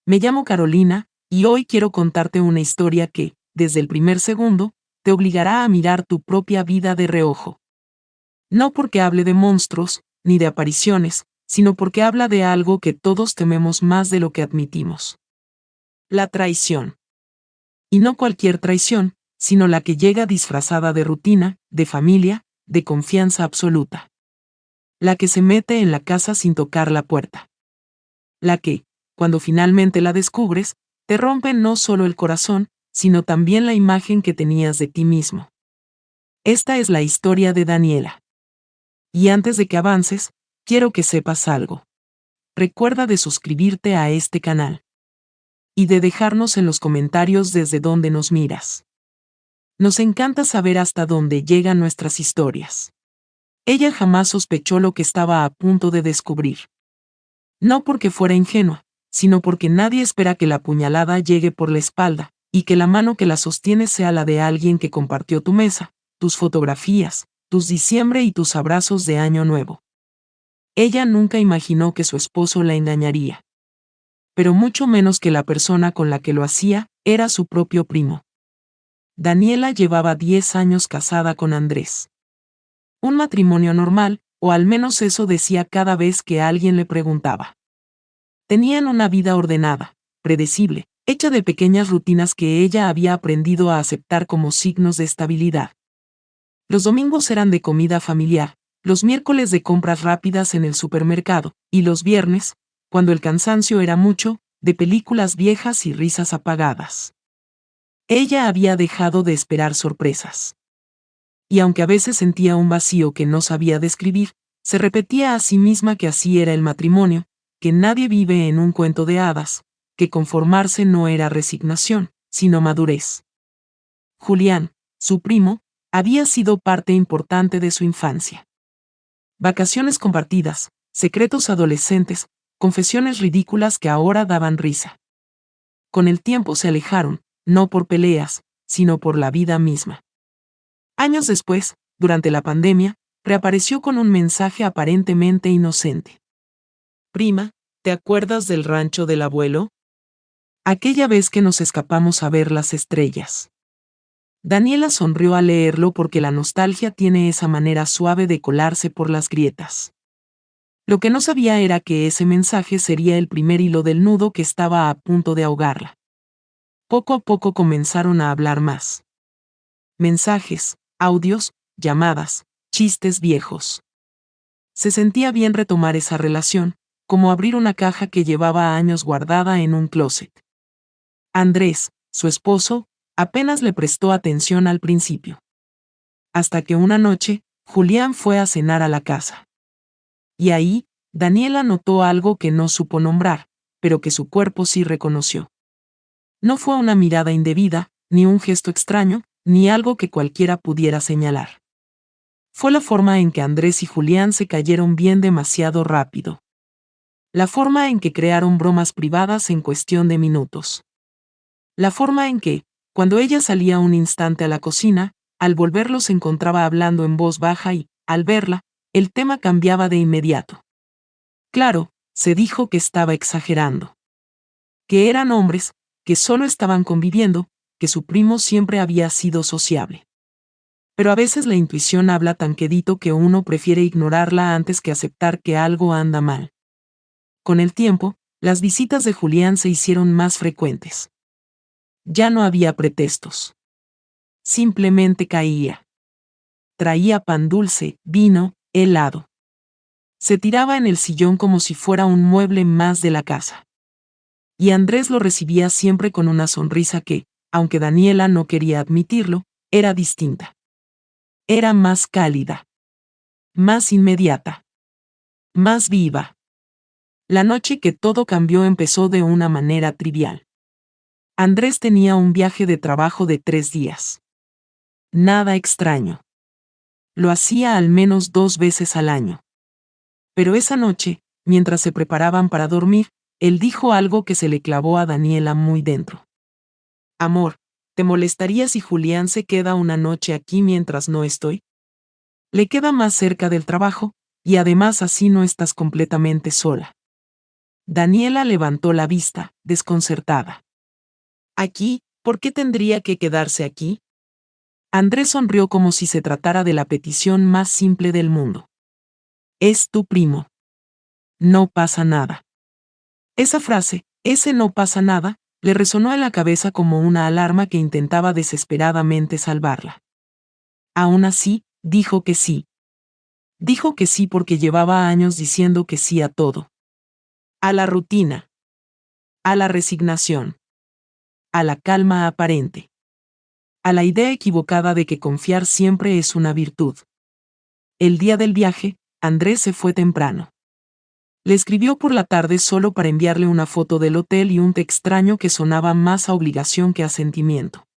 Me llamo Carolina, y hoy quiero contarte una historia que, desde el primer segundo, te obligará a mirar tu propia vida de reojo. No porque hable de monstruos, ni de apariciones, sino porque habla de algo que todos tememos más de lo que admitimos. La traición. Y no cualquier traición, sino la que llega disfrazada de rutina, de familia, de confianza absoluta. La que se mete en la casa sin tocar la puerta. La que, cuando finalmente la descubres, te rompe no solo el corazón, sino también la imagen que tenías de ti mismo. Esta es la historia de Daniela. Y antes de que avances, quiero que sepas algo. Recuerda de suscribirte a este canal. Y de dejarnos en los comentarios desde donde nos miras. Nos encanta saber hasta dónde llegan nuestras historias. Ella jamás sospechó lo que estaba a punto de descubrir. No porque fuera ingenua, sino porque nadie espera que la puñalada llegue por la espalda, y que la mano que la sostiene sea la de alguien que compartió tu mesa, tus fotografías, tus diciembre y tus abrazos de Año Nuevo. Ella nunca imaginó que su esposo la engañaría. Pero mucho menos que la persona con la que lo hacía, era su propio primo. Daniela llevaba 10 años casada con Andrés. Un matrimonio normal, o al menos eso decía cada vez que alguien le preguntaba. Tenían una vida ordenada, predecible, hecha de pequeñas rutinas que ella había aprendido a aceptar como signos de estabilidad. Los domingos eran de comida familiar, los miércoles de compras rápidas en el supermercado, y los viernes, cuando el cansancio era mucho, de películas viejas y risas apagadas. Ella había dejado de esperar sorpresas. Y aunque a veces sentía un vacío que no sabía describir, se repetía a sí misma que así era el matrimonio, que nadie vive en un cuento de hadas, que conformarse no era resignación, sino madurez. Julián, su primo, había sido parte importante de su infancia. Vacaciones compartidas, secretos adolescentes, confesiones ridículas que ahora daban risa. Con el tiempo se alejaron, no por peleas, sino por la vida misma. Años después, durante la pandemia, reapareció con un mensaje aparentemente inocente. Prima, ¿te acuerdas del rancho del abuelo? Aquella vez que nos escapamos a ver las estrellas. Daniela sonrió al leerlo porque la nostalgia tiene esa manera suave de colarse por las grietas. Lo que no sabía era que ese mensaje sería el primer hilo del nudo que estaba a punto de ahogarla. Poco a poco comenzaron a hablar más. Mensajes, audios, llamadas, chistes viejos. Se sentía bien retomar esa relación, como abrir una caja que llevaba años guardada en un closet. Andrés, su esposo, apenas le prestó atención al principio. Hasta que una noche, Julián fue a cenar a la casa. Y ahí, Daniela notó algo que no supo nombrar, pero que su cuerpo sí reconoció. No fue una mirada indebida, ni un gesto extraño, ni algo que cualquiera pudiera señalar. Fue la forma en que Andrés y Julián se cayeron bien demasiado rápido. La forma en que crearon bromas privadas en cuestión de minutos. La forma en que, cuando ella salía un instante a la cocina, al volverlo se encontraba hablando en voz baja y, al verla, el tema cambiaba de inmediato. Claro, se dijo que estaba exagerando. Que eran hombres, que solo estaban conviviendo, que su primo siempre había sido sociable. Pero a veces la intuición habla tan quedito que uno prefiere ignorarla antes que aceptar que algo anda mal. Con el tiempo, las visitas de Julián se hicieron más frecuentes. Ya no había pretextos. Simplemente caía. Traía pan dulce, vino, helado. Se tiraba en el sillón como si fuera un mueble más de la casa. Y Andrés lo recibía siempre con una sonrisa que, aunque Daniela no quería admitirlo, era distinta. Era más cálida. Más inmediata. Más viva. La noche que todo cambió empezó de una manera trivial. Andrés tenía un viaje de trabajo de 3 días. Nada extraño. Lo hacía al menos 2 veces al año. Pero esa noche, mientras se preparaban para dormir, él dijo algo que se le clavó a Daniela muy dentro. Amor, ¿te molestaría si Julián se queda una noche aquí mientras no estoy? Le queda más cerca del trabajo, y además así no estás completamente sola. Daniela levantó la vista, desconcertada. ¿Aquí? ¿Por qué tendría que quedarse aquí? Andrés sonrió como si se tratara de la petición más simple del mundo. Es tu primo. No pasa nada. Esa frase, ese no pasa nada, le resonó en la cabeza como una alarma que intentaba desesperadamente salvarla. Aún así, dijo que sí. Dijo que sí porque llevaba años diciendo que sí a todo. A la rutina. A la resignación. A la calma aparente. A la idea equivocada de que confiar siempre es una virtud. El día del viaje, Andrés se fue temprano. Le escribió por la tarde solo para enviarle una foto del hotel y un té extraño que sonaba más a obligación que a sentimiento.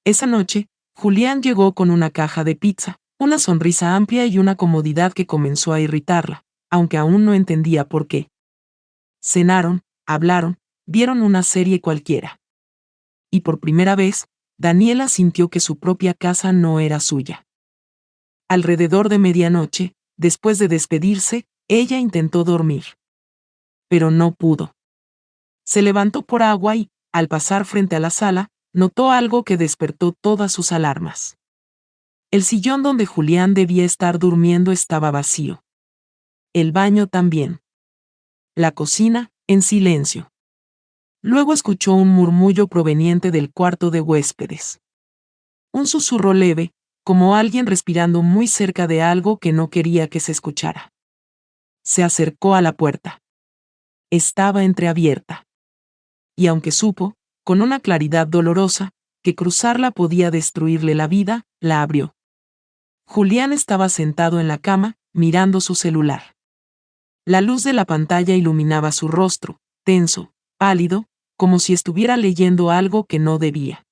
Esa noche, Julián llegó con una caja de pizza, una sonrisa amplia y una comodidad que comenzó a irritarla, aunque aún no entendía por qué. Cenaron, hablaron, vieron una serie cualquiera. Y por primera vez, Daniela sintió que su propia casa no era suya. Alrededor de medianoche, después de despedirse, ella intentó dormir. Pero no pudo. Se levantó por agua y, al pasar frente a la sala, notó algo que despertó todas sus alarmas. El sillón donde Julián debía estar durmiendo estaba vacío. El baño también. La cocina, en silencio. Luego escuchó un murmullo proveniente del cuarto de huéspedes. Un susurro leve, como alguien respirando muy cerca de algo que no quería que se escuchara. Se acercó a la puerta. Estaba entreabierta. Y aunque supo, con una claridad dolorosa, que cruzarla podía destruirle la vida, la abrió. Julián estaba sentado en la cama, mirando su celular. La luz de la pantalla iluminaba su rostro, tenso, pálido, como si estuviera leyendo algo que no debía.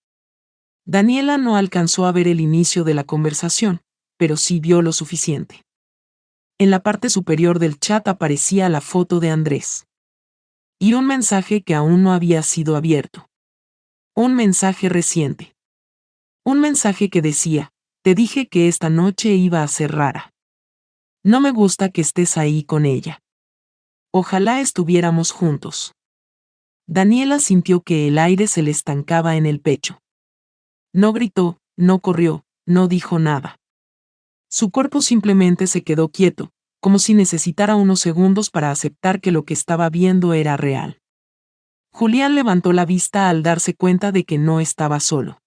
Daniela no alcanzó a ver el inicio de la conversación, pero sí vio lo suficiente. En la parte superior del chat aparecía la foto de Andrés. Y un mensaje que aún no había sido abierto. Un mensaje reciente. Un mensaje que decía: te dije que esta noche iba a ser rara. No me gusta que estés ahí con ella. Ojalá estuviéramos juntos. Daniela sintió que el aire se le estancaba en el pecho. No gritó, no corrió, no dijo nada. Su cuerpo simplemente se quedó quieto, como si necesitara unos segundos para aceptar que lo que estaba viendo era real. Julián levantó la vista al darse cuenta de que no estaba solo.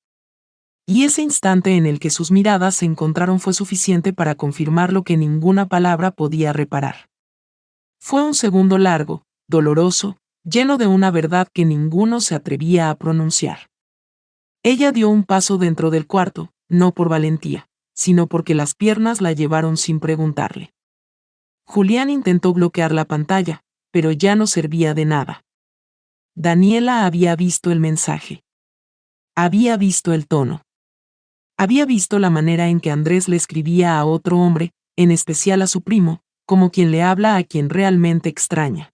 Y ese instante en el que sus miradas se encontraron fue suficiente para confirmar lo que ninguna palabra podía reparar. Fue un segundo largo, doloroso, lleno de una verdad que ninguno se atrevía a pronunciar. Ella dio un paso dentro del cuarto, no por valentía, sino porque las piernas la llevaron sin preguntarle. Julián intentó bloquear la pantalla, pero ya no servía de nada. Daniela había visto el mensaje. Había visto el tono. Había visto la manera en que Andrés le escribía a otro hombre, en especial a su primo, como quien le habla a quien realmente extraña.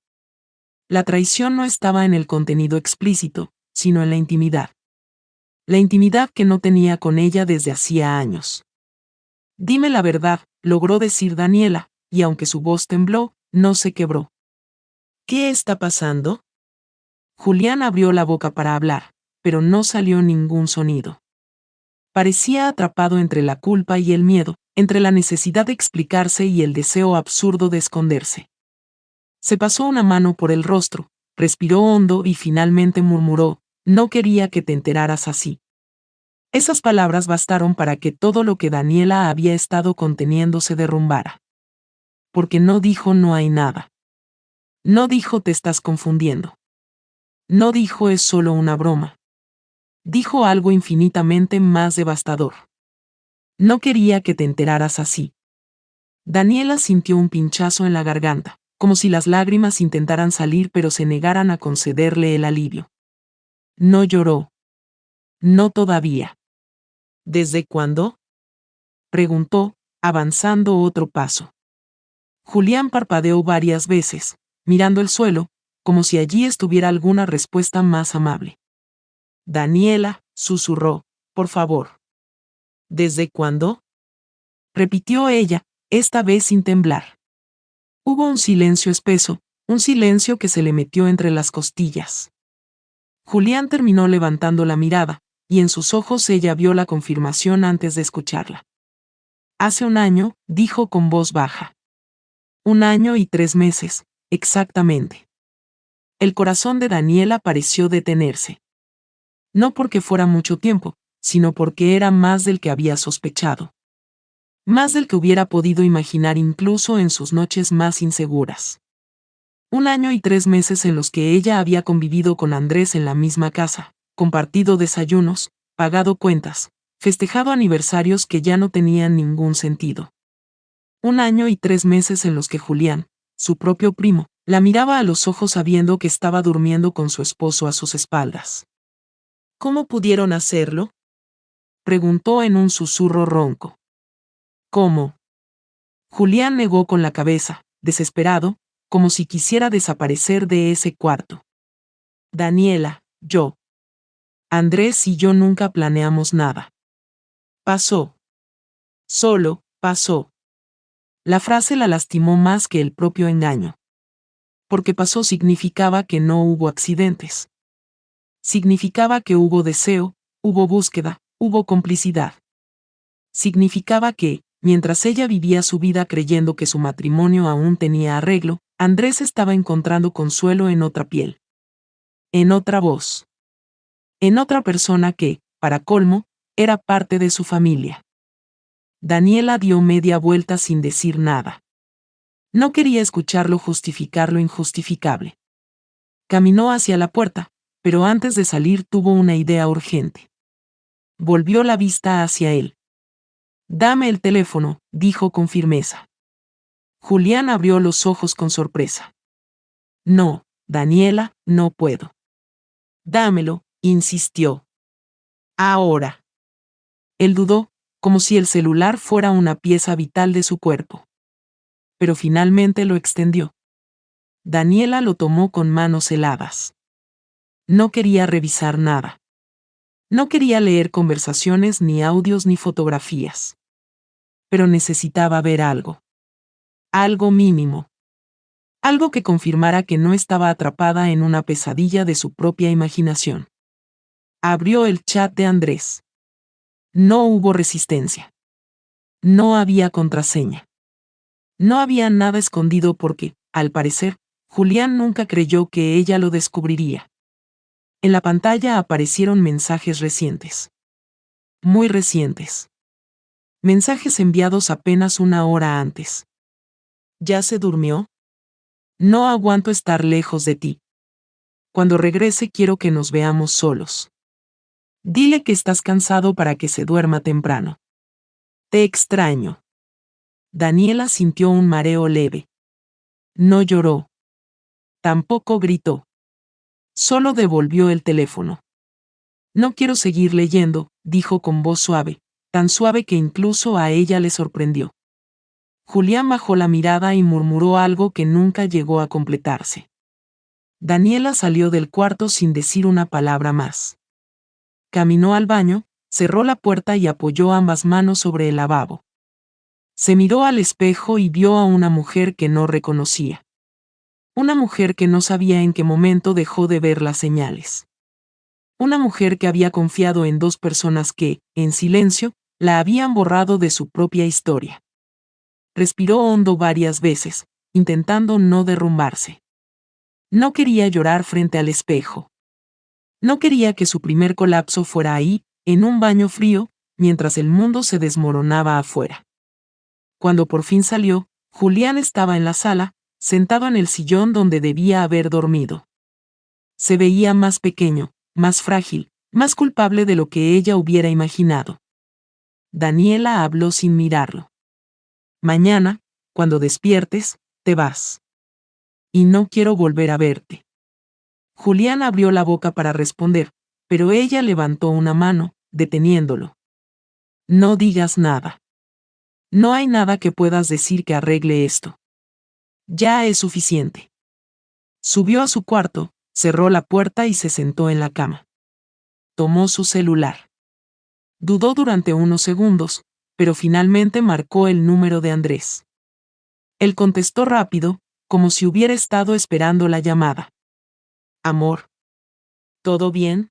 La traición no estaba en el contenido explícito, sino en la intimidad. La intimidad que no tenía con ella desde hacía años. Dime la verdad, logró decir Daniela, y aunque su voz tembló, no se quebró. ¿Qué está pasando? Julián abrió la boca para hablar, pero no salió ningún sonido. Parecía atrapado entre la culpa y el miedo, entre la necesidad de explicarse y el deseo absurdo de esconderse. Se pasó una mano por el rostro, respiró hondo y finalmente murmuró: no quería que te enteraras así. Esas palabras bastaron para que todo lo que Daniela había estado conteniendo se derrumbara. Porque no dijo no hay nada. No dijo te estás confundiendo. No dijo es solo una broma. Dijo algo infinitamente más devastador. No quería que te enteraras así. Daniela sintió un pinchazo en la garganta, como si las lágrimas intentaran salir pero se negaran a concederle el alivio. No lloró. No todavía. ¿Desde cuándo? Preguntó, avanzando otro paso. Julián parpadeó varias veces, mirando el suelo, como si allí estuviera alguna respuesta más amable. Daniela, susurró, por favor. ¿Desde cuándo? Repitió ella, esta vez sin temblar. Hubo un silencio espeso, Un silencio que se le metió entre las costillas. Julián terminó levantando la mirada, y en sus ojos ella vio la confirmación antes de escucharla. Hace un año, dijo con voz baja. 1 año y 3 meses, exactamente. El corazón de Daniela pareció detenerse. No porque fuera mucho tiempo, sino porque era más del que había sospechado. Más del que hubiera podido imaginar incluso en sus noches más inseguras. 1 año y 3 meses en los que ella había convivido con Andrés en la misma casa, compartido desayunos, pagado cuentas, festejado aniversarios que ya no tenían ningún sentido. 1 año y 3 meses en los que Julián, su propio primo, la miraba a los ojos sabiendo que estaba durmiendo con su esposo a sus espaldas. ¿Cómo pudieron hacerlo?, preguntó en un susurro ronco. ¿Cómo? Julián negó con la cabeza, desesperado, como si quisiera desaparecer de ese cuarto. Daniela, yo. Andrés y yo nunca planeamos nada. Pasó. Solo, pasó. La frase la lastimó más que el propio engaño. Porque pasó significaba que no hubo accidentes. Significaba que hubo deseo, hubo búsqueda, hubo complicidad. Significaba que, mientras ella vivía su vida creyendo que su matrimonio aún tenía arreglo, Andrés estaba encontrando consuelo en otra piel. En otra voz. En otra persona que, para colmo, era parte de su familia. Daniela dio media vuelta sin decir nada. No quería escucharlo justificar lo injustificable. Caminó hacia la puerta, pero antes de salir tuvo una idea urgente. Volvió la vista hacia él. Dame el teléfono, dijo con firmeza. Julián abrió los ojos con sorpresa. No, Daniela, no puedo. Dámelo, insistió. Ahora. Él dudó, como si el celular fuera una pieza vital de su cuerpo. Pero finalmente lo extendió. Daniela lo tomó con manos heladas. No quería revisar nada. No quería leer conversaciones, ni audios, ni fotografías. Pero necesitaba ver algo. Algo mínimo. Algo que confirmara que no estaba atrapada en una pesadilla de su propia imaginación. Abrió el chat de Andrés. No hubo resistencia. No había contraseña. No había nada escondido porque, al parecer, Julián nunca creyó que ella lo descubriría. En la pantalla aparecieron mensajes recientes. Muy recientes. Mensajes enviados apenas 1 hora antes. ¿Ya se durmió? No aguanto estar lejos de ti. Cuando regrese quiero que nos veamos solos. Dile que estás cansado para que se duerma temprano. Te extraño. Daniela sintió un mareo leve. No lloró. Tampoco gritó. Solo devolvió el teléfono. No quiero seguir leyendo, dijo con voz suave, tan suave que incluso a ella le sorprendió. Julián bajó la mirada y murmuró algo que nunca llegó a completarse. Daniela salió del cuarto sin decir una palabra más. Caminó al baño, cerró la puerta y apoyó ambas manos sobre el lavabo. Se miró al espejo y vio a una mujer que no reconocía. Una mujer que no sabía en qué momento dejó de ver las señales. Una mujer que había confiado en dos personas que, en silencio, la habían borrado de su propia historia. Respiró hondo varias veces, intentando no derrumbarse. No quería llorar frente al espejo. No quería que su primer colapso fuera ahí, en un baño frío, mientras el mundo se desmoronaba afuera. Cuando por fin salió, Julián estaba en la sala, sentado en el sillón donde debía haber dormido. Se veía más pequeño, más frágil, más culpable de lo que ella hubiera imaginado. Daniela habló sin mirarlo. Mañana, cuando despiertes, te vas. Y no quiero volver a verte. Julián abrió la boca para responder, pero ella levantó una mano, deteniéndolo. No digas nada. No hay nada que puedas decir que arregle esto. Ya es suficiente. Subió a su cuarto, cerró la puerta y se sentó en la cama. Tomó su celular. Dudó durante unos segundos, pero finalmente marcó el número de Andrés. Él contestó rápido, como si hubiera estado esperando la llamada. Amor. ¿Todo bien?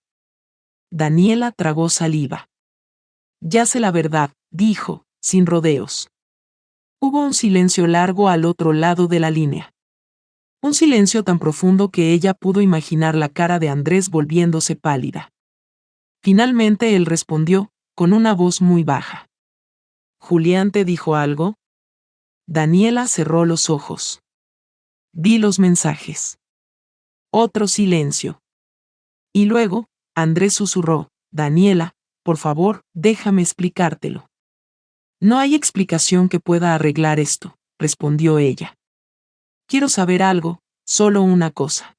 Daniela tragó saliva. Ya sé la verdad, dijo, sin rodeos. Hubo un silencio largo al otro lado de la línea. Un silencio tan profundo que ella pudo imaginar la cara de Andrés volviéndose pálida. Finalmente él respondió, con una voz muy baja. ¿Julián te dijo algo? Daniela cerró los ojos. Vi los mensajes. Otro silencio. Y luego, Andrés susurró, Daniela, por favor, déjame explicártelo. No hay explicación que pueda arreglar esto, respondió ella. Quiero saber algo, solo una cosa.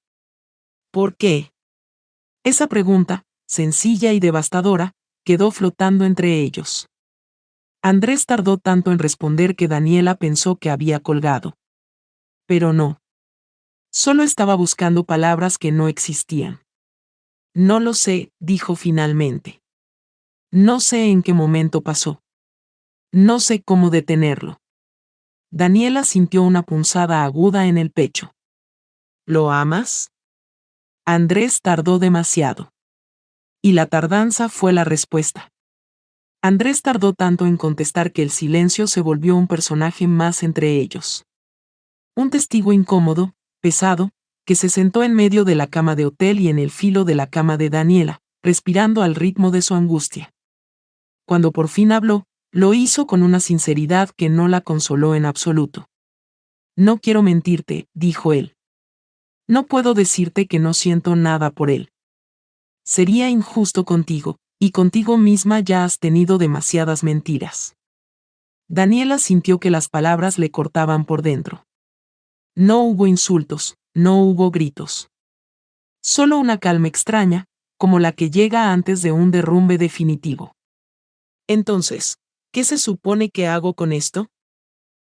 ¿Por qué? Esa pregunta, sencilla y devastadora, quedó flotando entre ellos. Andrés tardó tanto en responder que Daniela pensó que había colgado. Pero no. Solo estaba buscando palabras que no existían. No lo sé, dijo finalmente. No sé en qué momento pasó. No sé cómo detenerlo. Daniela sintió una punzada aguda en el pecho. ¿Lo amas? Andrés tardó demasiado. Y la tardanza fue la respuesta. Andrés tardó tanto en contestar que el silencio se volvió un personaje más entre ellos. Un testigo incómodo, pesado, que se sentó en medio de la cama de hotel y en el filo de la cama de Daniela, respirando al ritmo de su angustia. Cuando por fin habló, lo hizo con una sinceridad que no la consoló en absoluto. No quiero mentirte, dijo él. No puedo decirte que no siento nada por él. Sería injusto contigo, y contigo misma ya has tenido demasiadas mentiras. Daniela sintió que las palabras le cortaban por dentro. No hubo insultos, no hubo gritos. Solo una calma extraña, como la que llega antes de un derrumbe definitivo. Entonces, ¿qué se supone que hago con esto?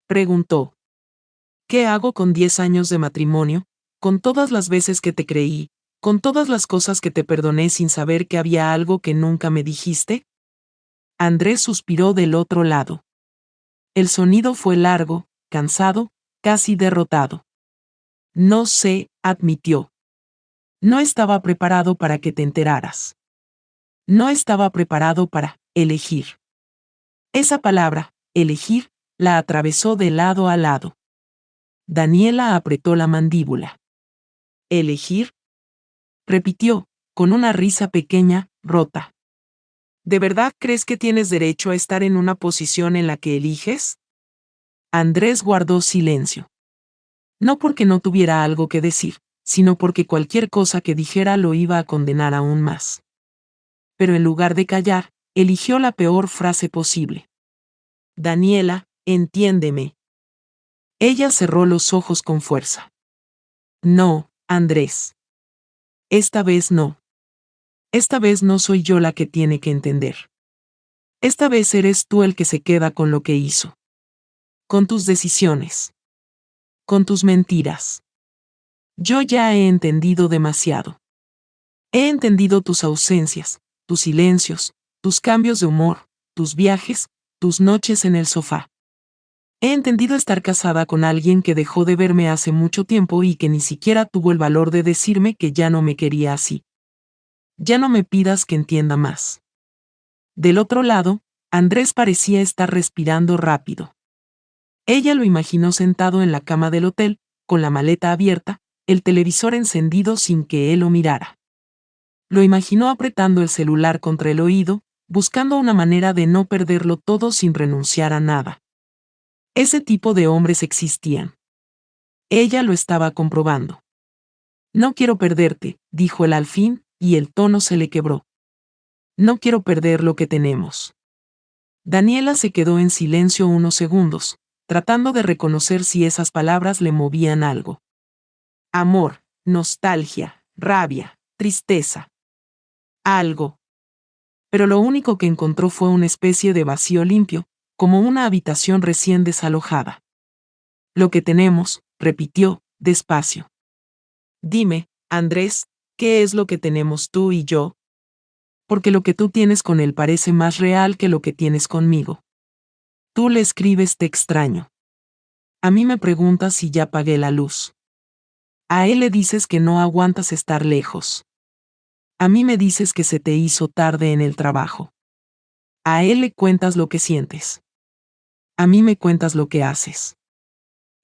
Preguntó. ¿Qué hago con 10 años de matrimonio, con todas las veces que te creí, con todas las cosas que te perdoné sin saber que había algo que nunca me dijiste? Andrés suspiró del otro lado. El sonido fue largo, cansado, casi derrotado. No sé, admitió. No estaba preparado para que te enteraras. No estaba preparado para elegir. Esa palabra, elegir, la atravesó de lado a lado. Daniela apretó la mandíbula. ¿Elegir? Repitió, con una risa pequeña, rota. ¿De verdad crees que tienes derecho a estar en una posición en la que eliges? Andrés guardó silencio. No porque no tuviera algo que decir, sino porque cualquier cosa que dijera lo iba a condenar aún más. Pero en lugar de callar, eligió la peor frase posible. Daniela, entiéndeme. Ella cerró los ojos con fuerza. No, Andrés. Esta vez no. Esta vez no soy yo la que tiene que entender. Esta vez eres tú el que se queda con lo que hizo. Con tus decisiones. Con tus mentiras. Yo ya he entendido demasiado. He entendido tus ausencias, tus silencios, tus cambios de humor, tus viajes, tus noches en el sofá. He entendido estar casada con alguien que dejó de verme hace mucho tiempo y que ni siquiera tuvo el valor de decirme que ya no me quería así. Ya no me pidas que entienda más. Del otro lado, Andrés parecía estar respirando rápido. Ella lo imaginó sentado en la cama del hotel, con la maleta abierta, el televisor encendido sin que él lo mirara. Lo imaginó apretando el celular contra el oído, buscando una manera de no perderlo todo sin renunciar a nada. Ese tipo de hombres existían. Ella lo estaba comprobando. No quiero perderte, dijo él al fin, y el tono se le quebró. No quiero perder lo que tenemos. Daniela se quedó en silencio unos segundos, tratando de reconocer si esas palabras le movían algo. Amor, nostalgia, rabia, tristeza. Algo. Pero lo único que encontró fue una especie de vacío limpio, como una habitación recién desalojada. Lo que tenemos, repitió, despacio. Dime, Andrés, ¿qué es lo que tenemos tú y yo? Porque lo que tú tienes con él parece más real que lo que tienes conmigo. Tú le escribes te extraño. A mí me preguntas si ya pagué la luz. A él le dices que no aguantas estar lejos. A mí me dices que se te hizo tarde en el trabajo. A él le cuentas lo que sientes. A mí me cuentas lo que haces.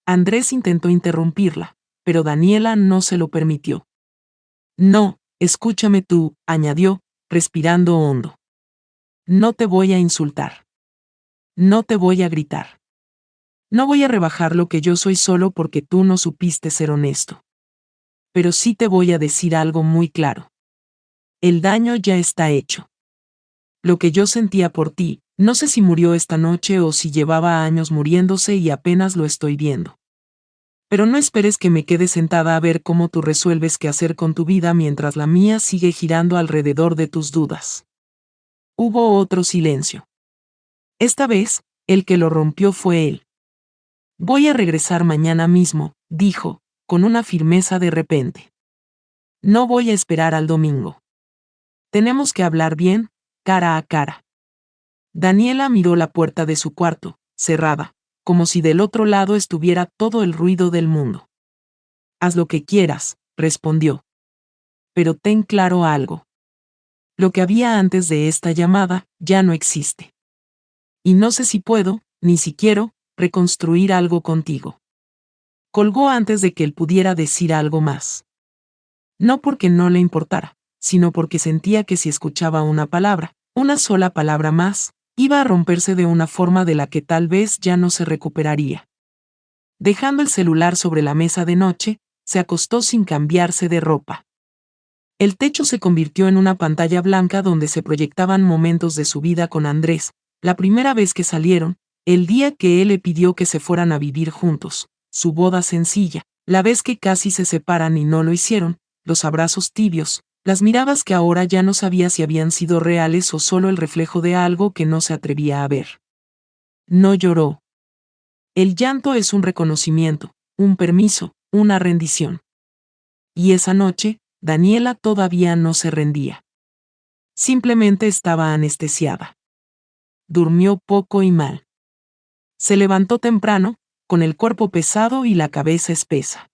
Andrés intentó interrumpirla, pero Daniela no se lo permitió. No, escúchame tú, añadió, respirando hondo. No te voy a insultar. No te voy a gritar. No voy a rebajar lo que yo soy solo porque tú no supiste ser honesto. Pero sí te voy a decir algo muy claro. El daño ya está hecho. Lo que yo sentía por ti, no sé si murió esta noche o si llevaba años muriéndose y apenas lo estoy viendo. Pero no esperes que me quede sentada a ver cómo tú resuelves qué hacer con tu vida mientras la mía sigue girando alrededor de tus dudas. Hubo otro silencio. Esta vez, el que lo rompió fue él. Voy a regresar mañana mismo, dijo, con una firmeza de repente. No voy a esperar al domingo. Tenemos que hablar bien, cara a cara. Daniela miró la puerta de su cuarto, cerrada, como si del otro lado estuviera todo el ruido del mundo. Haz lo que quieras, respondió. Pero ten claro algo. Lo que había antes de esta llamada, ya no existe. Y no sé si puedo, ni si quiero, reconstruir algo contigo. Colgó antes de que él pudiera decir algo más. No porque no le importara, sino porque sentía que si escuchaba una palabra, una sola palabra más, iba a romperse de una forma de la que tal vez ya no se recuperaría. Dejando el celular sobre la mesa de noche, se acostó sin cambiarse de ropa. El techo se convirtió en una pantalla blanca donde se proyectaban momentos de su vida con Andrés, la primera vez que salieron, el día que él le pidió que se fueran a vivir juntos, su boda sencilla, la vez que casi se separan y no lo hicieron, los abrazos tibios, las miradas que ahora ya no sabía si habían sido reales o solo el reflejo de algo que no se atrevía a ver. No lloró. El llanto es un reconocimiento, un permiso, una rendición. Y esa noche, Daniela todavía no se rendía. Simplemente estaba anestesiada. Durmió poco y mal. Se levantó temprano, con el cuerpo pesado y la cabeza espesa.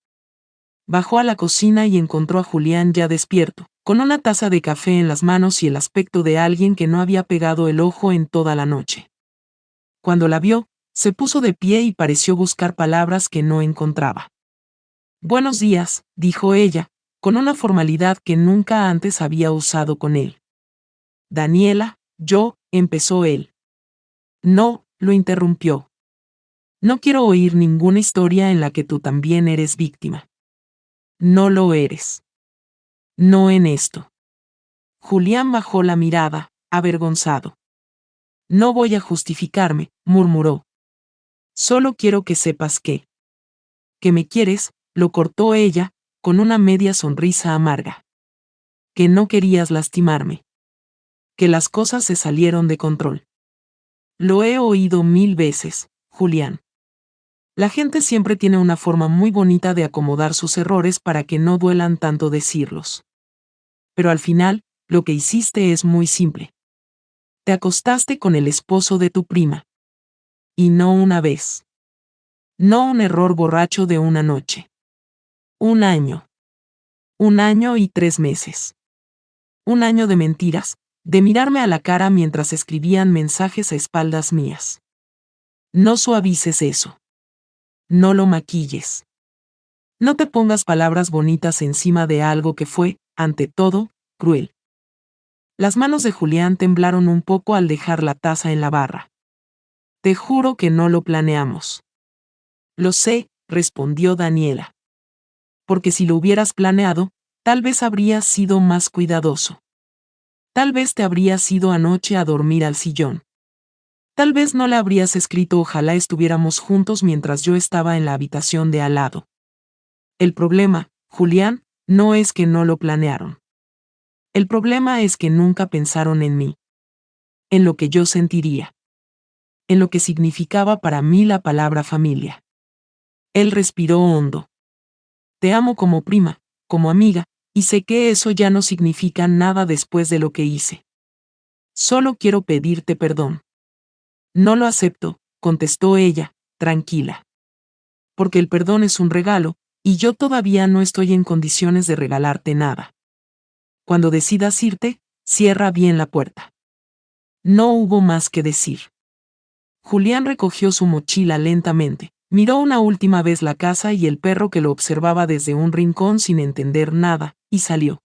Bajó a la cocina y encontró a Julián ya despierto, con una taza de café en las manos y el aspecto de alguien que no había pegado el ojo en toda la noche. Cuando la vio, se puso de pie y pareció buscar palabras que no encontraba. Buenos días, dijo ella, con una formalidad que nunca antes había usado con él. Daniela, empezó él. No, lo interrumpió. No quiero oír ninguna historia en la que tú también eres víctima. No lo eres. No en esto. Julián bajó la mirada, avergonzado. No voy a justificarme, murmuró. Solo quiero que sepas que me quieres, lo cortó ella, con una media sonrisa amarga. Que no querías lastimarme. Que las cosas se salieron de control. Lo he oído 1000 veces, Julián. La gente siempre tiene una forma muy bonita de acomodar sus errores para que no duelan tanto decirlos. Pero al final, lo que hiciste es muy simple. Te acostaste con el esposo de tu prima. Y no una vez. No un error borracho de una noche. 1 año. 1 año y 3 meses. 1 año de mentiras, de mirarme a la cara mientras escribían mensajes a espaldas mías. No suavices eso. No lo maquilles. No te pongas palabras bonitas encima de algo que fue, ante todo, cruel. Las manos de Julián temblaron un poco al dejar la taza en la barra. Te juro que no lo planeamos. Lo sé, respondió Daniela. Porque si lo hubieras planeado, tal vez habrías sido más cuidadoso. Tal vez te habrías ido anoche a dormir al sillón. Tal vez no le habrías escrito ojalá estuviéramos juntos mientras yo estaba en la habitación de al lado. El problema, Julián, no es que no lo planearon. El problema es que nunca pensaron en mí. En lo que yo sentiría. En lo que significaba para mí la palabra familia. Él respiró hondo. Te amo como prima, como amiga, y sé que eso ya no significa nada después de lo que hice. Solo quiero pedirte perdón. No lo acepto, contestó ella, tranquila. porque el perdón es un regalo, y yo todavía no estoy en condiciones de regalarte nada. Cuando decidas irte, cierra bien la puerta. No hubo más que decir. Julián recogió su mochila lentamente, miró una última vez la casa y el perro que lo observaba desde un rincón sin entender nada, y salió.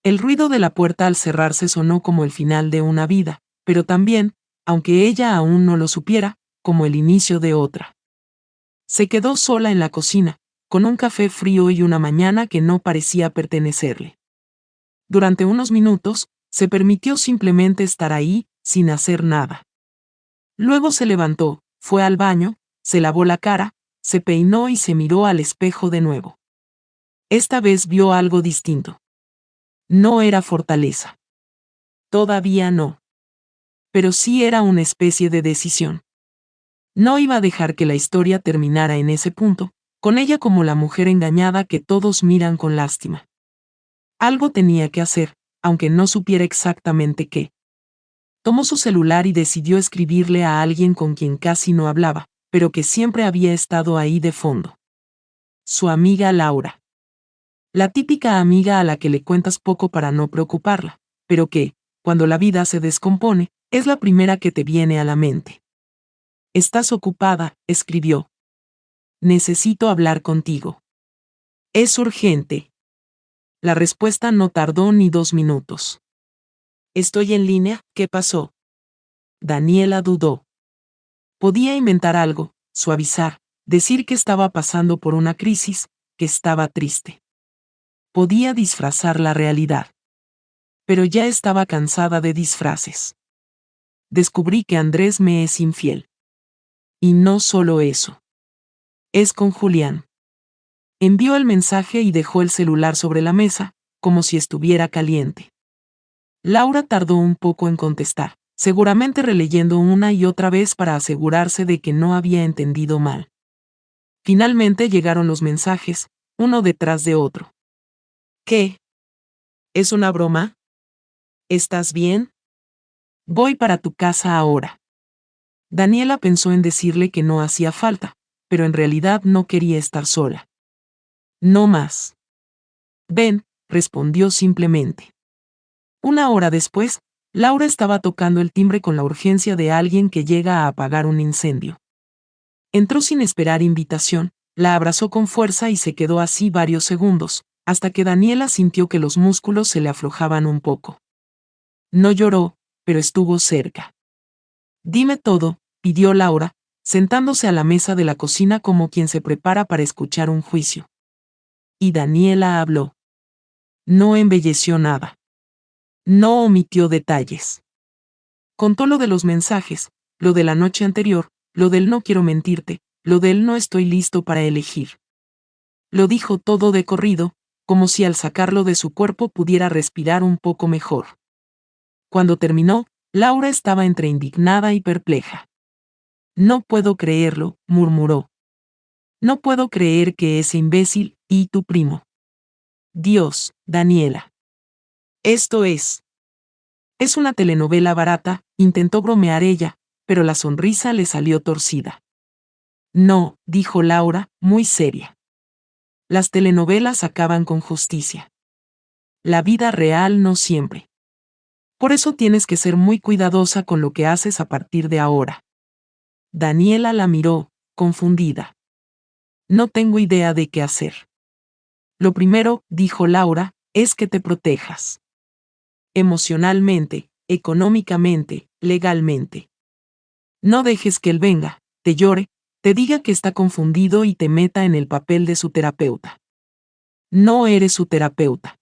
El ruido de la puerta al cerrarse sonó como el final de una vida, pero también, aunque ella aún no lo supiera, como el inicio de otra. Se quedó sola en la cocina, con un café frío y una mañana que no parecía pertenecerle. Durante unos minutos, se permitió simplemente estar ahí, sin hacer nada. Luego se levantó, fue al baño, se lavó la cara, se peinó y se miró al espejo de nuevo. Esta vez vio algo distinto. No era fortaleza. Todavía no. Pero sí era una especie de decisión. No iba a dejar que la historia terminara en ese punto, con ella como la mujer engañada que todos miran con lástima. Algo tenía que hacer, aunque no supiera exactamente qué. Tomó su celular y decidió escribirle a alguien con quien casi no hablaba, pero que siempre había estado ahí de fondo. Su amiga Laura. La típica amiga a la que le cuentas poco para no preocuparla, pero que, cuando la vida se descompone, es la primera que te viene a la mente. «¿Estás ocupada?», escribió. «Necesito hablar contigo». «Es urgente». La respuesta no tardó ni 2 minutos. «Estoy en línea, ¿qué pasó?». Daniela dudó. Podía inventar algo, suavizar, decir que estaba pasando por una crisis, que estaba triste. Podía disfrazar la realidad. Pero ya estaba cansada de disfraces. Descubrí que Andrés me es infiel. Y no solo eso. Es con Julián. Envió el mensaje y dejó el celular sobre la mesa, como si estuviera caliente. Laura tardó un poco en contestar, seguramente releyendo una y otra vez para asegurarse de que no había entendido mal. Finalmente llegaron los mensajes, uno detrás de otro. ¿Qué? ¿Es una broma? ¿Estás bien? Voy para tu casa ahora. Daniela pensó en decirle que no hacía falta, pero en realidad no quería estar sola. No más. Ven, respondió simplemente. Una hora después, Laura estaba tocando el timbre con la urgencia de alguien que llega a apagar un incendio. Entró sin esperar invitación, la abrazó con fuerza y se quedó así varios segundos, hasta que Daniela sintió que los músculos se le aflojaban un poco. No lloró, pero estuvo cerca. Dime todo, pidió Laura, sentándose a la mesa de la cocina como quien se prepara para escuchar un juicio. Y Daniela habló. No embelleció nada. No omitió detalles. Contó lo de los mensajes, lo de la noche anterior, lo del no quiero mentirte, lo del no estoy listo para elegir. Lo dijo todo de corrido, como si al sacarlo de su cuerpo pudiera respirar un poco mejor. Cuando terminó, Laura estaba entre indignada y perpleja. No puedo creerlo, murmuró. No puedo creer que ese imbécil, y tu primo. Dios, Daniela. Esto es. Es una telenovela barata, intentó bromear ella, pero la sonrisa le salió torcida. No, dijo Laura, muy seria. Las telenovelas acaban con justicia. La vida real no siempre. Por eso tienes que ser muy cuidadosa con lo que haces a partir de ahora. Daniela la miró, confundida. No tengo idea de qué hacer. Lo primero, dijo Laura, es que te protejas. Emocionalmente, económicamente, legalmente. No dejes que él venga, te llore, te diga que está confundido y te meta en el papel de su terapeuta. No eres su terapeuta.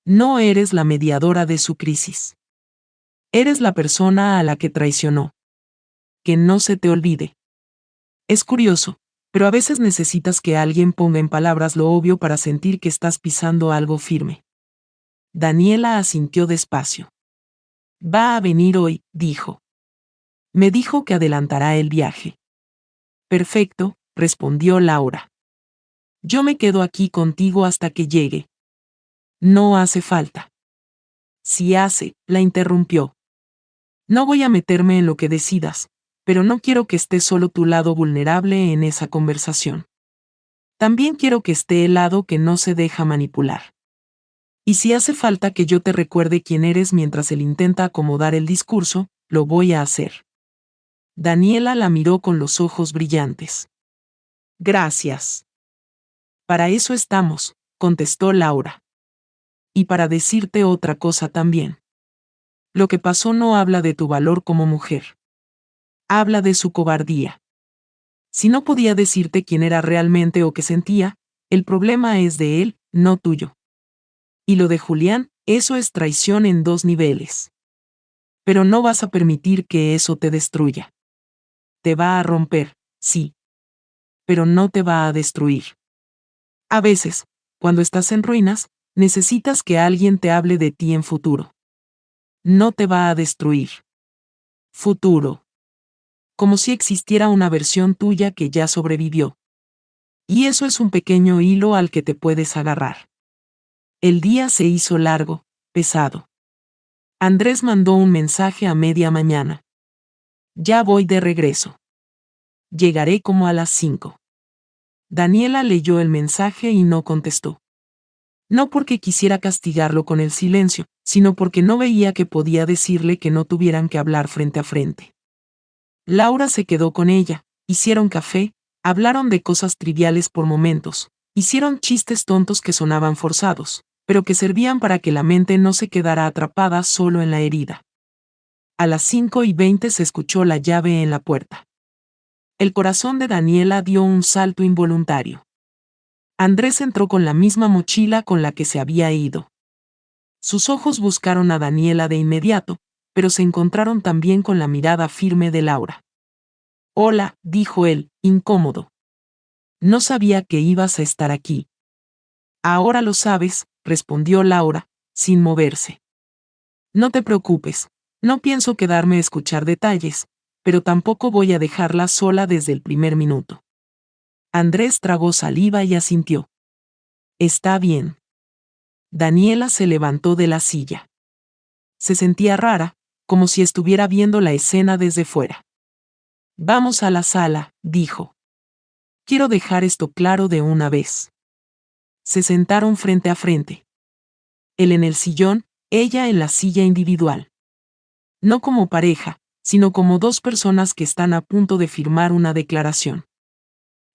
No eres la mediadora de su crisis. Eres la persona a la que traicionó. Que no se te olvide. Es curioso, pero a veces necesitas que alguien ponga en palabras lo obvio para sentir que estás pisando algo firme. Daniela asintió despacio. Va a venir hoy, dijo. Me dijo que adelantará el viaje. Perfecto, respondió Laura. Yo me quedo aquí contigo hasta que llegue. No hace falta. Si hace, la interrumpió. No voy a meterme en lo que decidas, Pero no quiero que esté solo tu lado vulnerable en esa conversación. También quiero que esté el lado que no se deja manipular. Y si hace falta que yo te recuerde quién eres mientras él intenta acomodar el discurso, lo voy a hacer. Daniela la miró con los ojos brillantes. Gracias. Para eso estamos, contestó Laura. Y para decirte otra cosa también. Lo que pasó no habla de tu valor como mujer. Habla de su cobardía. Si no podía decirte quién era realmente o qué sentía, el problema es de él, no tuyo. Y lo de Julián, eso es traición en 2 niveles. Pero no vas a permitir que eso te destruya. Te va a romper, sí. Pero no te va a destruir. A veces, cuando estás en ruinas, necesitas que alguien te hable de ti en futuro. No te va a destruir. Futuro. Como si existiera una versión tuya que ya sobrevivió. Y eso es un pequeño hilo al que te puedes agarrar. El día se hizo largo, pesado. Andrés mandó un mensaje a media mañana. Ya voy de regreso. Llegaré como a las 5. Daniela leyó el mensaje y no contestó. No porque quisiera castigarlo con el silencio, sino porque no veía que podía decirle que no tuvieran que hablar frente a frente. Laura se quedó con ella, hicieron café, hablaron de cosas triviales por momentos, hicieron chistes tontos que sonaban forzados, pero que servían para que la mente no se quedara atrapada solo en la herida. A las 5:20 se escuchó la llave en la puerta. El corazón de Daniela dio un salto involuntario. Andrés entró con la misma mochila con la que se había ido. Sus ojos buscaron a Daniela de inmediato, pero se encontraron también con la mirada firme de Laura. Hola, dijo él, incómodo. No sabía que ibas a estar aquí. Ahora lo sabes, respondió Laura, sin moverse. No te preocupes, no pienso quedarme a escuchar detalles, pero tampoco voy a dejarla sola desde el primer minuto. Andrés tragó saliva y asintió. Está bien. Daniela se levantó de la silla. Se sentía rara, como si estuviera viendo la escena desde fuera. Vamos a la sala, dijo. Quiero dejar esto claro de una vez. Se sentaron frente a frente. Él en el sillón, ella en la silla individual. No como pareja, sino como 2 personas que están a punto de firmar una declaración.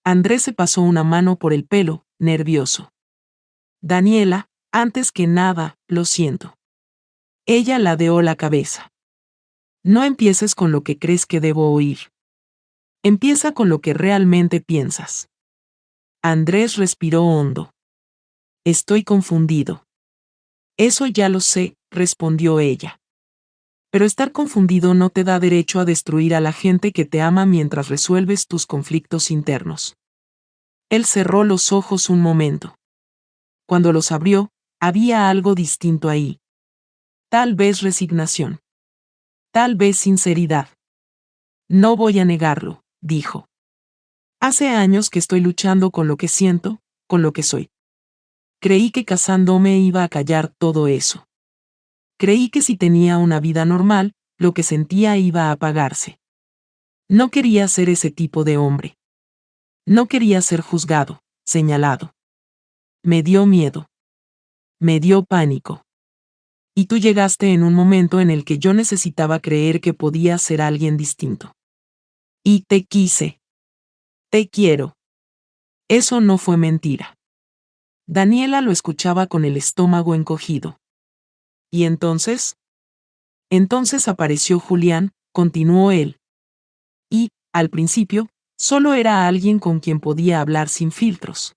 Andrés se pasó una mano por el pelo, nervioso. Daniela, antes que nada, lo siento. Ella ladeó la cabeza. No empieces con lo que crees que debo oír. Empieza con lo que realmente piensas. Andrés respiró hondo. Estoy confundido. Eso ya lo sé, respondió ella. Pero estar confundido no te da derecho a destruir a la gente que te ama mientras resuelves tus conflictos internos. Él cerró los ojos un momento. Cuando los abrió, había algo distinto ahí. Tal vez resignación. Tal vez sinceridad. No voy a negarlo, dijo. Hace años que estoy luchando con lo que siento, con lo que soy. Creí que casándome iba a callar todo eso. Creí que si tenía una vida normal, lo que sentía iba a apagarse. No quería ser ese tipo de hombre. No quería ser juzgado, señalado. Me dio miedo. Me dio pánico. Y tú llegaste en un momento en el que yo necesitaba creer que podía ser alguien distinto. Y te quise. Te quiero. Eso no fue mentira. Daniela lo escuchaba con el estómago encogido. ¿Y entonces? Entonces apareció Julián, continuó él. Y, al principio, solo era alguien con quien podía hablar sin filtros.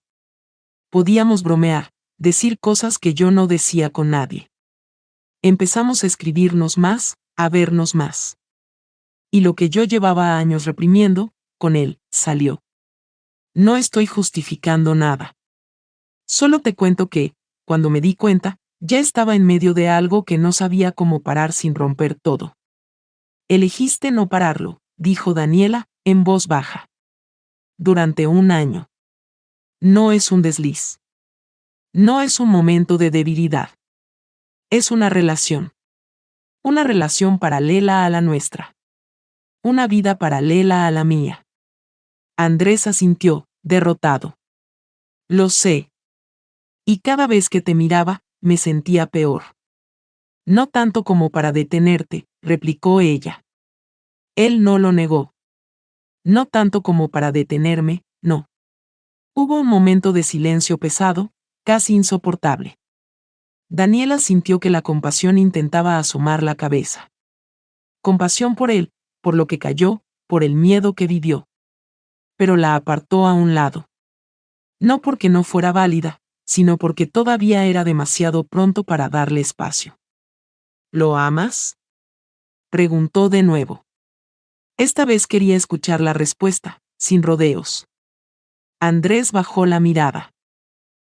Podíamos bromear, decir cosas que yo no decía con nadie. Empezamos a escribirnos más, a vernos más. Y lo que yo llevaba años reprimiendo, con él, salió. No estoy justificando nada. Solo te cuento que, cuando me di cuenta, ya estaba en medio de algo que no sabía cómo parar sin romper todo. Elegiste no pararlo, dijo Daniela, en voz baja. Durante 1 año. No es un desliz. No es un momento de debilidad. Es una relación. Una relación paralela a la nuestra. Una vida paralela a la mía. Andrés asintió, derrotado. Lo sé. Y cada vez que te miraba, me sentía peor. No tanto como para detenerte, replicó ella. Él no lo negó. No tanto como para detenerme, no. Hubo un momento de silencio pesado, casi insoportable. Daniela sintió que la compasión intentaba asomar la cabeza. Compasión por él, por lo que cayó, por el miedo que vivió. Pero la apartó a un lado. No porque no fuera válida, sino porque todavía era demasiado pronto para darle espacio. ¿Lo amas?, preguntó de nuevo. Esta vez quería escuchar la respuesta, sin rodeos. Andrés bajó la mirada.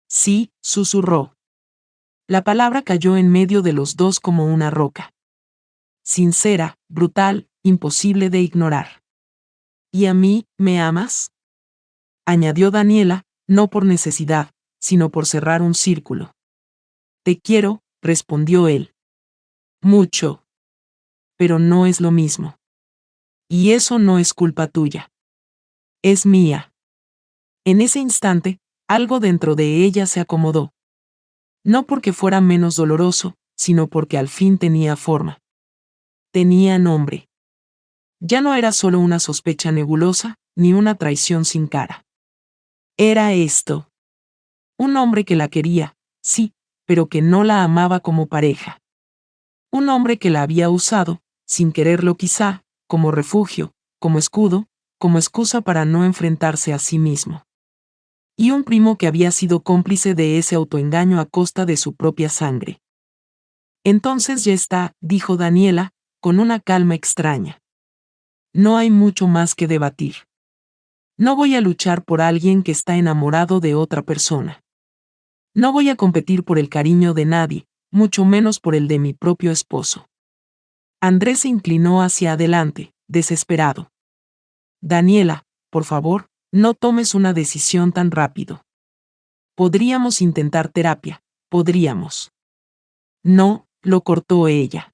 Sí, susurró. La palabra cayó en medio de los dos como una roca. Sincera, brutal, imposible de ignorar. ¿Y a mí, me amas?, añadió Daniela, no por necesidad, sino por cerrar un círculo. Te quiero, respondió él. Mucho. Pero no es lo mismo. Y eso no es culpa tuya. Es mía. En ese instante, algo dentro de ella se acomodó. No porque fuera menos doloroso, sino porque al fin tenía forma. Tenía nombre. Ya no era solo una sospecha nebulosa, ni una traición sin cara. Era esto. Un hombre que la quería, sí, pero que no la amaba como pareja. Un hombre que la había usado, sin quererlo quizá, como refugio, como escudo, como excusa para no enfrentarse a sí mismo. Y un primo que había sido cómplice de ese autoengaño a costa de su propia sangre. Entonces ya está, dijo Daniela, con una calma extraña. No hay mucho más que debatir. No voy a luchar por alguien que está enamorado de otra persona. No voy a competir por el cariño de nadie, mucho menos por el de mi propio esposo. Andrés se inclinó hacia adelante, desesperado. Daniela, por favor, no tomes una decisión tan rápido. Podríamos intentar terapia, podríamos. No, lo cortó ella.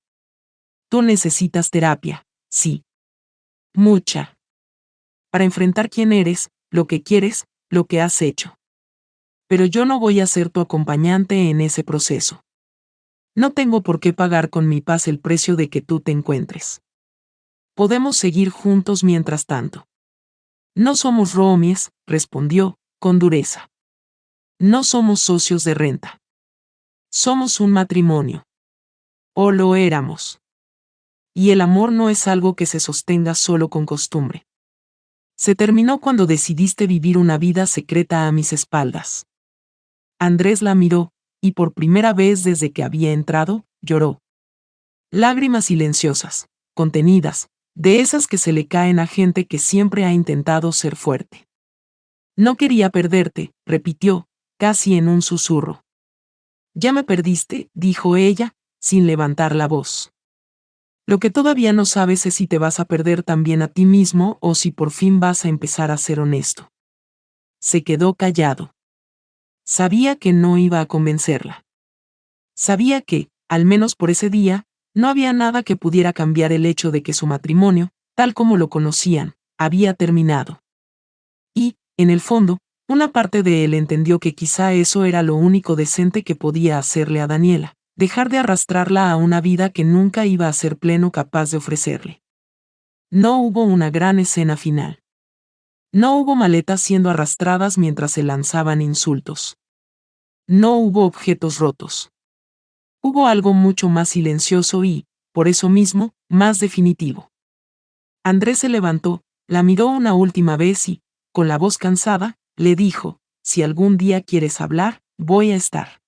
Tú necesitas terapia, sí. Mucha. Para enfrentar quién eres, lo que quieres, lo que has hecho. Pero yo no voy a ser tu acompañante en ese proceso. No tengo por qué pagar con mi paz el precio de que tú te encuentres. Podemos seguir juntos mientras tanto. No somos roomies, respondió, con dureza. No somos socios de renta. Somos un matrimonio. O lo éramos. Y el amor no es algo que se sostenga solo con costumbre. Se terminó cuando decidiste vivir una vida secreta a mis espaldas. Andrés la miró, y por primera vez desde que había entrado, lloró. Lágrimas silenciosas, contenidas, de esas que se le caen a gente que siempre ha intentado ser fuerte. No quería perderte, repitió, casi en un susurro. Ya me perdiste, dijo ella, sin levantar la voz. Lo que todavía no sabes es si te vas a perder también a ti mismo o si por fin vas a empezar a ser honesto. Se quedó callado. Sabía que no iba a convencerla. Sabía que, al menos por ese día, no había nada que pudiera cambiar el hecho de que su matrimonio, tal como lo conocían, había terminado. Y, en el fondo, una parte de él entendió que quizá eso era lo único decente que podía hacerle a Daniela, dejar de arrastrarla a una vida que nunca iba a ser pleno capaz de ofrecerle. No hubo una gran escena final. No hubo maletas siendo arrastradas mientras se lanzaban insultos. No hubo objetos rotos. Hubo algo mucho más silencioso y, por eso mismo, más definitivo. Andrés se levantó, la miró una última vez y, con la voz cansada, le dijo, si algún día quieres hablar, voy a estar.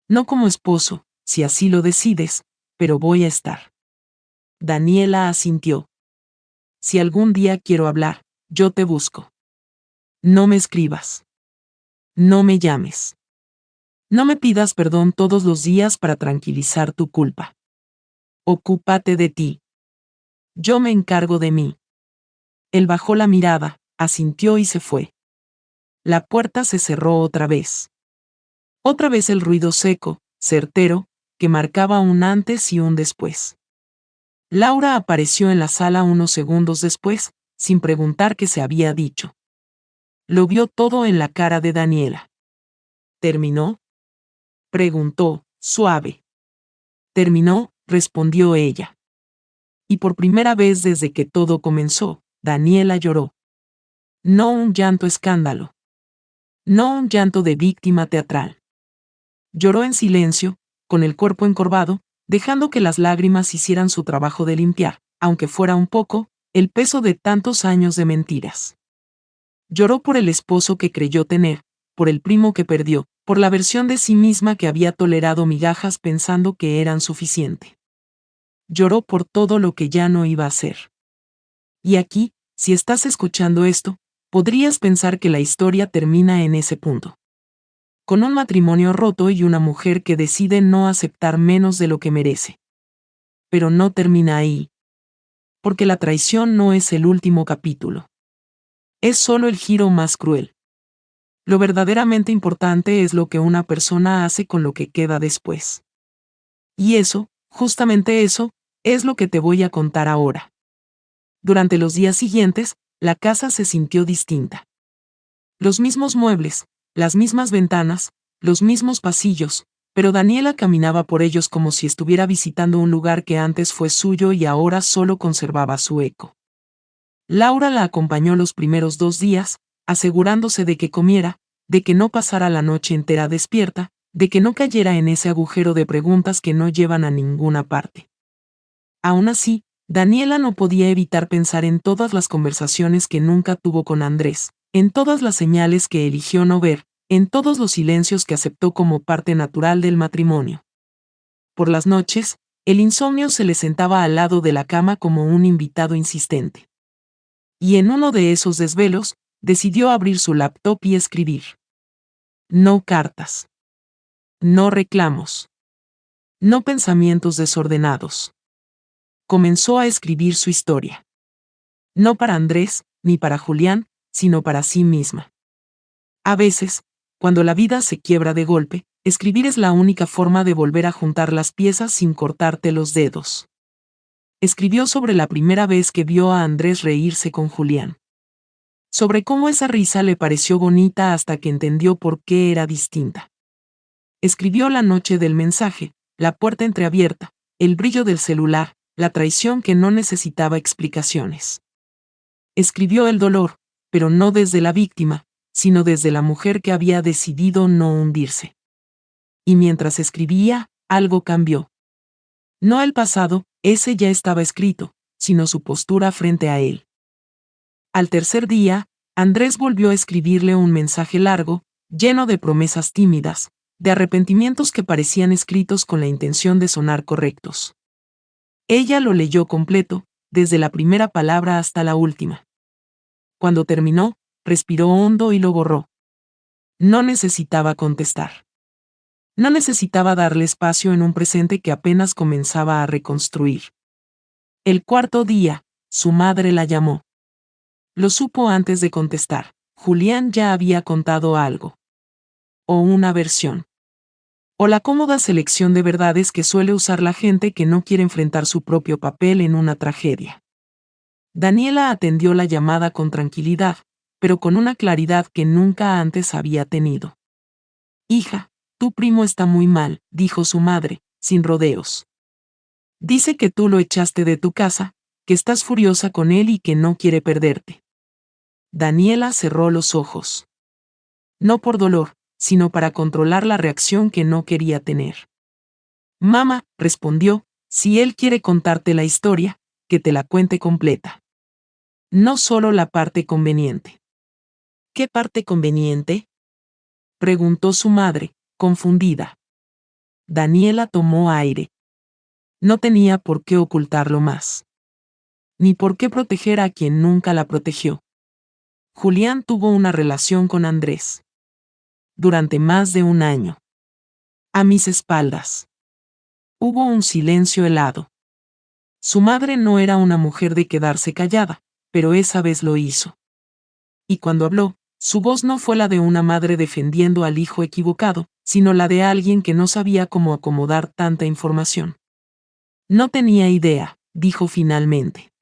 No como esposo, si así lo decides, pero voy a estar. Daniela asintió. Si algún día quiero hablar, yo te busco. No me escribas. No me llames. No me pidas perdón todos los días para tranquilizar tu culpa. Ocúpate de ti. Yo me encargo de mí. Él bajó la mirada, asintió y se fue. La puerta se cerró otra vez. Otra vez el ruido seco, certero, que marcaba un antes y un después. Laura apareció en la sala unos segundos después, sin preguntar qué se había dicho. Lo vio todo en la cara de Daniela. ¿Terminó?, preguntó, suave. Terminó, respondió ella. Y por primera vez desde que todo comenzó, Daniela lloró. No un llanto escándalo. No un llanto de víctima teatral. Lloró en silencio, con el cuerpo encorvado, dejando que las lágrimas hicieran su trabajo de limpiar, aunque fuera un poco, el peso de tantos años de mentiras. Lloró por el esposo que creyó tener, por el primo que perdió, por la versión de sí misma que había tolerado migajas pensando que eran suficiente. Lloró por todo lo que ya no iba a ser. Y aquí, si estás escuchando esto, podrías pensar que la historia termina en ese punto. Con un matrimonio roto y una mujer que decide no aceptar menos de lo que merece. Pero no termina ahí. Porque la traición no es el último capítulo. Es solo el giro más cruel. Lo verdaderamente importante es lo que una persona hace con lo que queda después. Y eso, justamente eso, es lo que te voy a contar ahora. Durante los días siguientes, la casa se sintió distinta. Los mismos muebles, las mismas ventanas, los mismos pasillos, pero Daniela caminaba por ellos como si estuviera visitando un lugar que antes fue suyo y ahora solo conservaba su eco. Laura la acompañó los primeros 2 días, asegurándose de que comiera, de que no pasara la noche entera despierta, de que no cayera en ese agujero de preguntas que no llevan a ninguna parte. Aún así, Daniela no podía evitar pensar en todas las conversaciones que nunca tuvo con Andrés, en todas las señales que eligió no ver, en todos los silencios que aceptó como parte natural del matrimonio. Por las noches, el insomnio se le sentaba al lado de la cama como un invitado insistente. Y en uno de esos desvelos, decidió abrir su laptop y escribir. No cartas. No reclamos. No pensamientos desordenados. Comenzó a escribir su historia. No para Andrés, ni para Julián, sino para sí misma. A veces, cuando la vida se quiebra de golpe, escribir es la única forma de volver a juntar las piezas sin cortarte los dedos. Escribió sobre la primera vez que vio a Andrés reírse con Julián. Sobre cómo esa risa le pareció bonita hasta que entendió por qué era distinta. Escribió la noche del mensaje, la puerta entreabierta, el brillo del celular, la traición que no necesitaba explicaciones. Escribió el dolor, pero no desde la víctima, sino desde la mujer que había decidido no hundirse. Y mientras escribía, algo cambió. No el pasado, ese ya estaba escrito, sino su postura frente a él. Al tercer día, Andrés volvió a escribirle un mensaje largo, lleno de promesas tímidas, de arrepentimientos que parecían escritos con la intención de sonar correctos. Ella lo leyó completo, desde la primera palabra hasta la última. Cuando terminó, respiró hondo y lo borró. No necesitaba contestar. No necesitaba darle espacio en un presente que apenas comenzaba a reconstruir. El cuarto día, su madre la llamó. Lo supo antes de contestar. Julián ya había contado algo. O una versión. O la cómoda selección de verdades que suele usar la gente que no quiere enfrentar su propio papel en una tragedia. Daniela atendió la llamada con tranquilidad, pero con una claridad que nunca antes había tenido. Hija, tu primo está muy mal, dijo su madre, sin rodeos. Dice que tú lo echaste de tu casa, que estás furiosa con él y que no quiere perderte. Daniela cerró los ojos. No por dolor, sino para controlar la reacción que no quería tener. Mamá, respondió, si él quiere contarte la historia, que te la cuente completa. No solo la parte conveniente. ¿Qué parte conveniente?, preguntó su madre, confundida. Daniela tomó aire. No tenía por qué ocultarlo más. Ni por qué proteger a quien nunca la protegió. Julián tuvo una relación con Andrés. Durante más de 1 año. A mis espaldas. Hubo un silencio helado. Su madre no era una mujer de quedarse callada, pero esa vez lo hizo. Y cuando habló, su voz no fue la de una madre defendiendo al hijo equivocado, sino la de alguien que no sabía cómo acomodar tanta información. No tenía idea, dijo finalmente.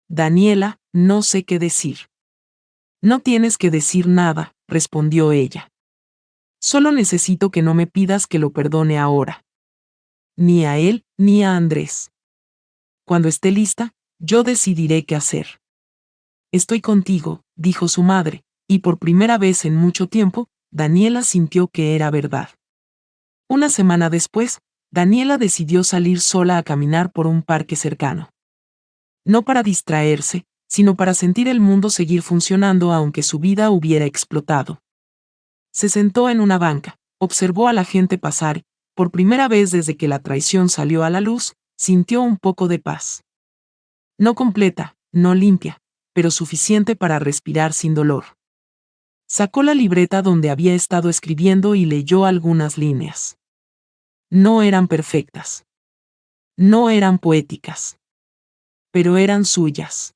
Daniela, no sé qué decir. No tienes que decir nada, respondió ella. Solo necesito que no me pidas que lo perdone ahora. Ni a él, ni a Andrés. Cuando esté lista, yo decidiré qué hacer. Estoy contigo, dijo su madre, y por primera vez en mucho tiempo, Daniela sintió que era verdad. Una semana después, Daniela decidió salir sola a caminar por un parque cercano. No para distraerse, sino para sentir el mundo seguir funcionando aunque su vida hubiera explotado. Se sentó en una banca, observó a la gente pasar, por primera vez desde que la traición salió a la luz, sintió un poco de paz. No completa, no limpia, pero suficiente para respirar sin dolor. Sacó la libreta donde había estado escribiendo y leyó algunas líneas. No eran perfectas. No eran poéticas. Pero eran suyas.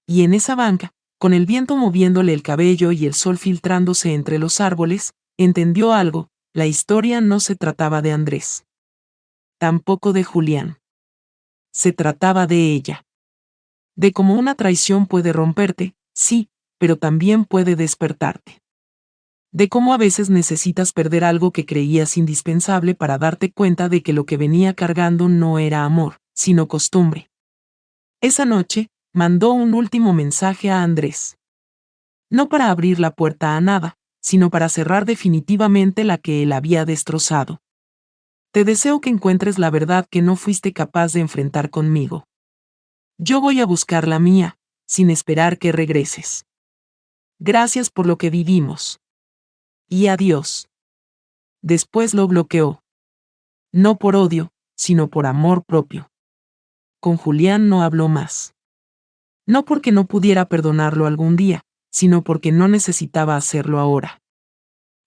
Y en esa banca, con el viento moviéndole el cabello y el sol filtrándose entre los árboles, entendió algo: la historia no se trataba de Andrés. Tampoco de Julián. Se trataba de ella. De cómo una traición puede romperte, sí, pero también puede despertarte. De cómo a veces necesitas perder algo que creías indispensable para darte cuenta de que lo que venía cargando no era amor, sino costumbre. Esa noche, mandó un último mensaje a Andrés. No para abrir la puerta a nada, sino para cerrar definitivamente la que él había destrozado. Te deseo que encuentres la verdad que no fuiste capaz de enfrentar conmigo. Yo voy a buscar la mía, sin esperar que regreses. Gracias por lo que vivimos. Y adiós. Después lo bloqueó. No por odio, sino por amor propio. Con Julián no habló más. No porque no pudiera perdonarlo algún día, sino porque no necesitaba hacerlo ahora.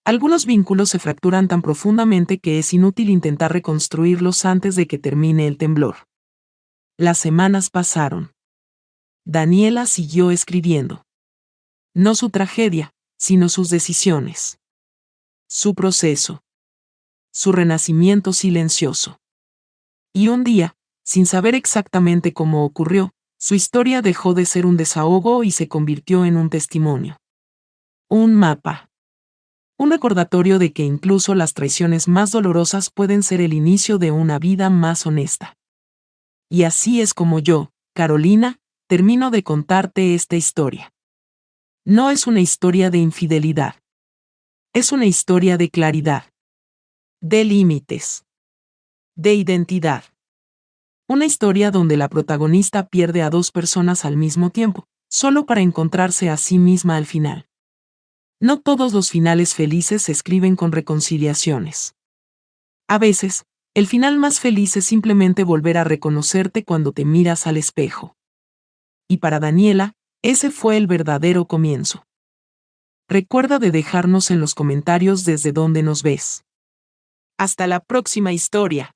Algunos vínculos se fracturan tan profundamente que es inútil intentar reconstruirlos antes de que termine el temblor. Las semanas pasaron. Daniela siguió escribiendo. No su tragedia, sino sus decisiones. Su proceso. Su renacimiento silencioso. Y un día, sin saber exactamente cómo ocurrió, su historia dejó de ser un desahogo y se convirtió en un testimonio. Un mapa. Un recordatorio de que incluso las traiciones más dolorosas pueden ser el inicio de una vida más honesta. Y así es como yo, Carolina, termino de contarte esta historia. No es una historia de infidelidad. Es una historia de claridad. De límites. De identidad. Una historia donde la protagonista pierde a dos personas al mismo tiempo, solo para encontrarse a sí misma al final. No todos los finales felices se escriben con reconciliaciones. A veces, el final más feliz es simplemente volver a reconocerte cuando te miras al espejo. Y para Daniela, ese fue el verdadero comienzo. Recuerda de dejarnos en los comentarios desde dónde nos ves. Hasta la próxima historia.